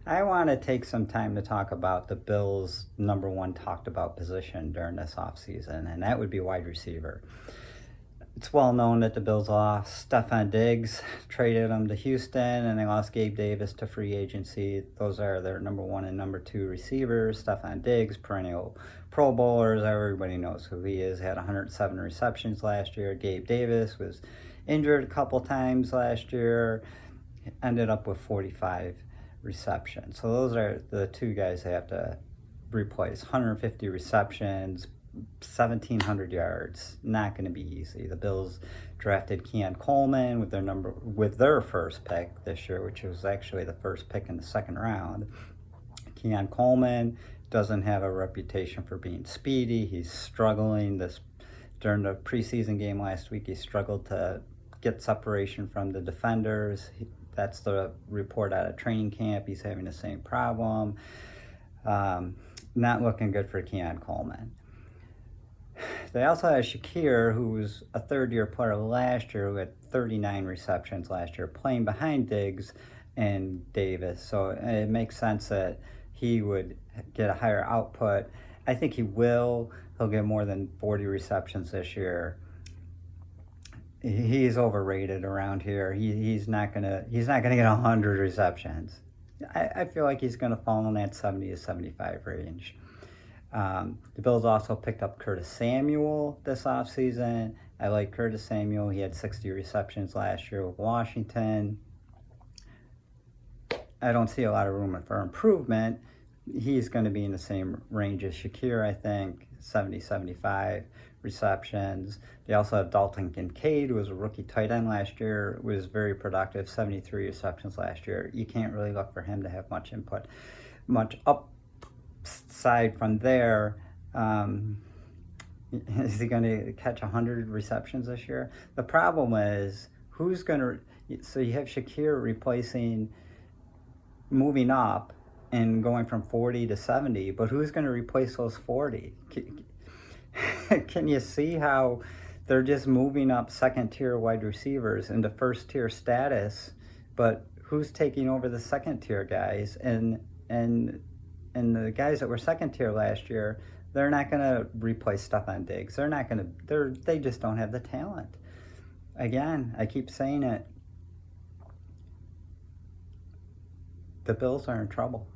I want to take some time to talk about the Bills' number one talked about position during this offseason, and that would be wide receiver. It's well known that the Bills lost Stefan Diggs, traded him to Houston, and they lost Gabe Davis to free agency. Those are their number one and number two receivers. Stefan Diggs, perennial Pro Bowlers. Everybody knows who he is. Had 107 receptions last year. Gabe Davis was injured a couple times last year. Ended up with 45 receptions. So those are the two guys they have to replace. 150 receptions, 1,700 yards. Not going to be easy. The Bills drafted Keon Coleman with their first pick this year, which was actually the first pick in the second round. Keon Coleman doesn't have a reputation for being speedy. He's struggling during the preseason game last week. He struggled to get separation from the defenders. That's the report out of training camp. He's having the same problem. Not looking good for Keon Coleman. They also had Shakir, who was a third-year player last year, who had 39 receptions last year, playing behind Diggs and Davis. So it makes sense that he would get a higher output. I think he will. He'll get more than 40 receptions this year. He's overrated around here. He's not gonna get 100 receptions. I feel like he's gonna fall in that 70 to 75 range. The Bills also picked up Curtis Samuel this offseason. I like Curtis Samuel. He had 60 receptions last year with Washington. I don't see a lot of room for improvement. He's going to be in the same range as Shakir, I think, 70, 75 receptions. They also have Dalton Kincaid, who was a rookie tight end last year, was very productive, 73 receptions last year. You can't really look for him to have much input, much upside from there. Is he going to catch 100 receptions this year? The problem is, who's going to... So you have Shakir moving up and going from 40 to 70, but who's going to replace those 40? Can you see how they're just moving up second-tier wide receivers into first-tier status, but who's taking over the second-tier guys? And the guys that were second-tier last year, they're not going to replace Stefan Diggs. They just don't have the talent. Again, I keep saying it. The Bills are in trouble.